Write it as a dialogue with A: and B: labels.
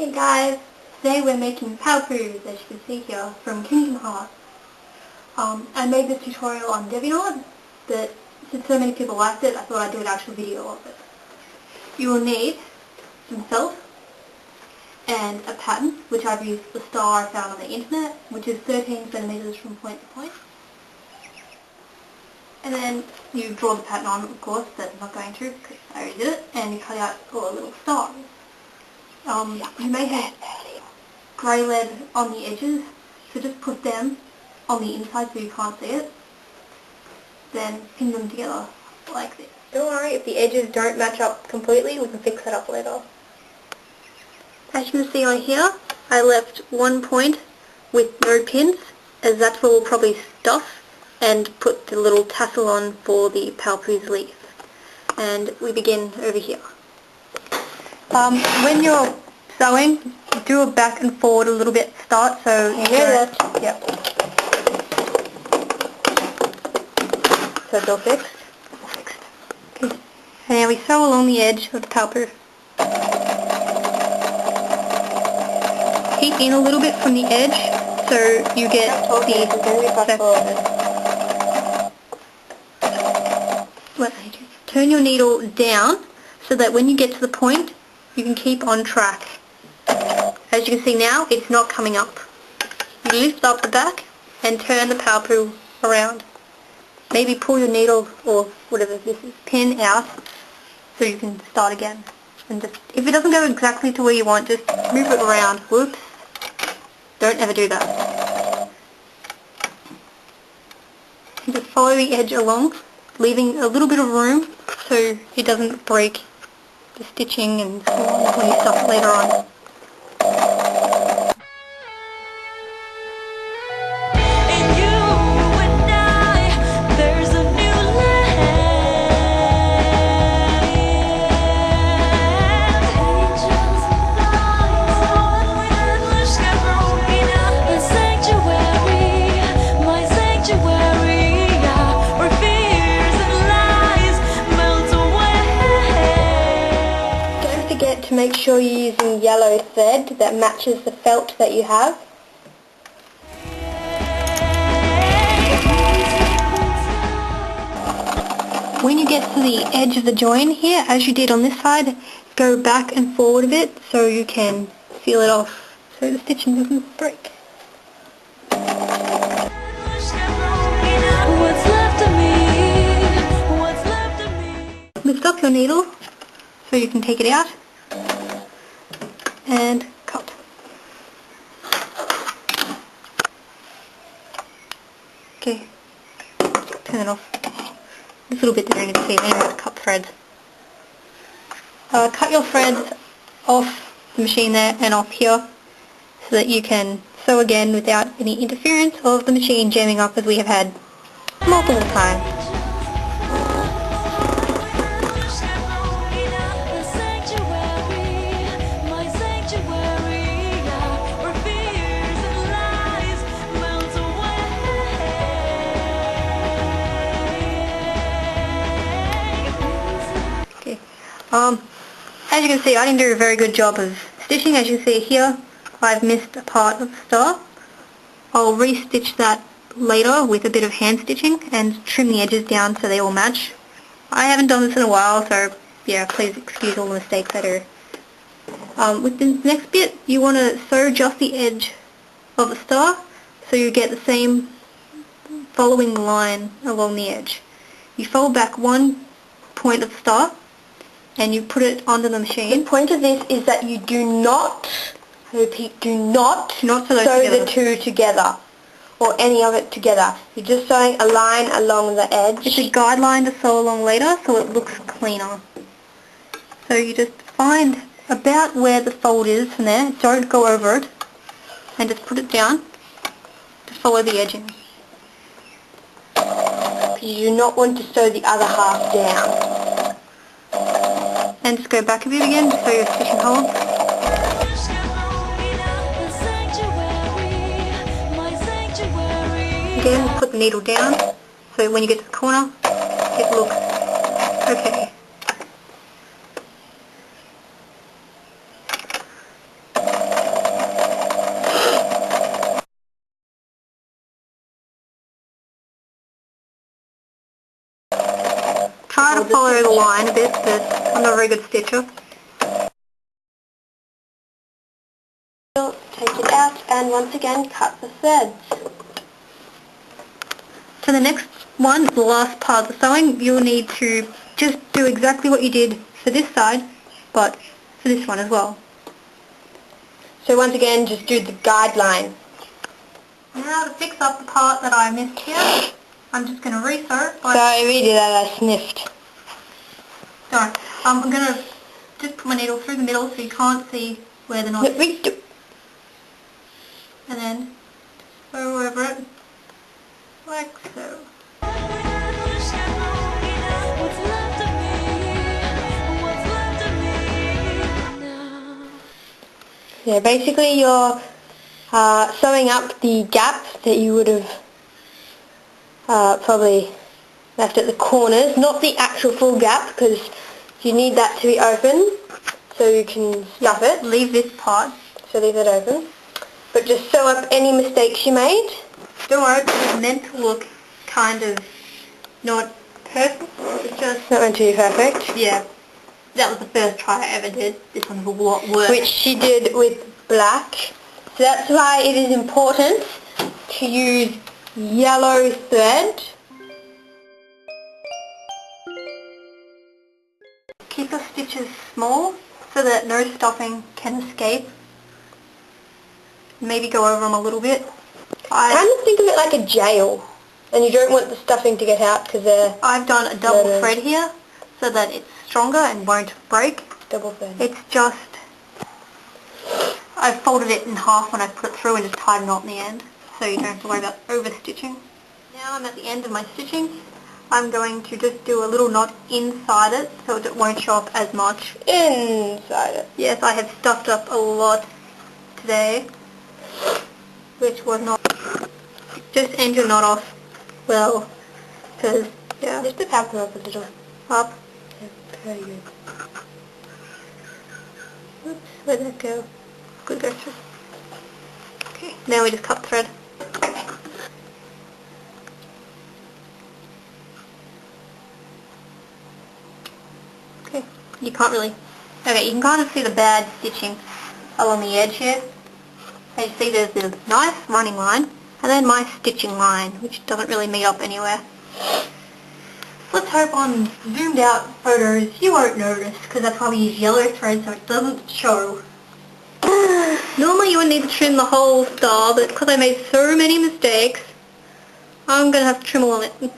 A: Hey guys, today we're making paopu, as you can see here, from Kingdom Hearts. I made this tutorial on DeviantArt, but since so many people liked it, I thought I'd do an actual video of it. You will need some felt and a pattern, which I've used the star I found on the internet, which is 13 centimeters from point to point. And then you draw the pattern on, of course, but I'm not going to because I already did it, and you cut out all the little stars. You may have grey lead on the edges, so just put them on the inside so you can't see it. Then pin them together like this. Don't worry, if the edges don't match up completely, we can fix that up later. As you can see on here, I left one point with no pins, as that's where we'll probably stuff and put the little tassel on for the paopu's leaf. And we begin over here. When you're sewing, do a back and forward a little bit at the start, so you don't... Yep. So it's all fixed? All fixed. Okay. And now we sew along the edge of the paopu. Keep in a little bit from the edge, so you get turn your needle down, so that when you get to the point, you can keep on track. As you can see now, it's not coming up. You lift up the back and turn the paopu around. Maybe pull your needle or whatever this is, pin out so you can start again. And just, if it doesn't go exactly to where you want, just move it around. Whoops. Don't ever do that. And just follow the edge along, leaving a little bit of room so it doesn't break the stitching and so on when you stuff it later on. To make sure you're using yellow thread that matches the felt that you have. When you get to the edge of the join here, as you did on this side, go back and forward a bit so you can seal it off so the stitching doesn't break. Lift up your needle so you can take it out. And cut. Okay, turn it off. This little bit there you can see, anyway, cut threads. Cut your threads off the machine there and off here so that you can sew again without any interference of the machine jamming up, as we have had multiple times. As you can see, I didn't do a very good job of stitching. As you can see here, I've missed a part of the star. I'll re-stitch that later with a bit of hand stitching and trim the edges down so they all match. I haven't done this in a while, so yeah, please excuse all the mistakes I do. With the next bit, you want to sew just the edge of the star so you get the same following line along the edge. You fold back one point of the star and you put it onto the machine. The point of this is that you do not, I repeat, do not sew the two together or any of it together. You're just sewing a line along the edge. It's a guideline to sew along later so it looks cleaner. So you just find about where the fold is from there, don't go over it, and just put it down to follow the edging. You do not want to sew the other half down. And just go back a bit again so your stitching holds. Again, put the needle down so when you get to the corner it looks okay. Try to follow the line a bit, but I'm not a very good stitcher. Take it out and once again cut the threads. So the next one, the last part of the sewing, you'll need to just do exactly what you did for this side, but for this one as well. So once again, just do the guideline. Now to fix up the part that I missed here, I'm just going to re-sew. So if you did that, I sniffed. Don't. I'm going to just put my needle through the middle so you can't see where the knot is. And then sew over it, like so. Yeah, basically you're sewing up the gap that you would have probably left at the corners, not the actual full gap, because you need that to be open so you can stuff it. Leave this part, so leave it open. But just sew up any mistakes you made. Don't worry, it's meant to look kind of not perfect. It's just not meant to be perfect. Yeah. That was the first try I ever did. This one's a lot worse. Which she did with black. So that's why it is important to use yellow thread. Keep your stitches small so that no stuffing can escape. Maybe go over them a little bit. I kind of think of it like a jail, and you don't want the stuffing to get out because they're... I've done a double thread here so that it's stronger and won't break. Double thread. It's just... I folded it in half when I put it through and just tied a knot in the end, so you don't have to worry about over stitching. Now I'm at the end of my stitching. I'm going to just do a little knot inside it so it won't show up as much. Inside it. Yes, I have stuffed up a lot today, which was not... Just end your knot off well, because, yeah. Just the paopu up a little. Up? Yeah, very good. Oops, where'd that go? Good, go through. Okay, now we just cut thread. Okay, you can't really... Okay, you can kind of see the bad stitching along the edge here. As you see, there's the nice running line, and then my stitching line, which doesn't really meet up anywhere. Let's hope on zoomed out photos you won't notice, because that's why we use yellow thread so it doesn't show. Normally you would need to trim the whole star, but because I made so many mistakes, I'm going to have to trim all of it.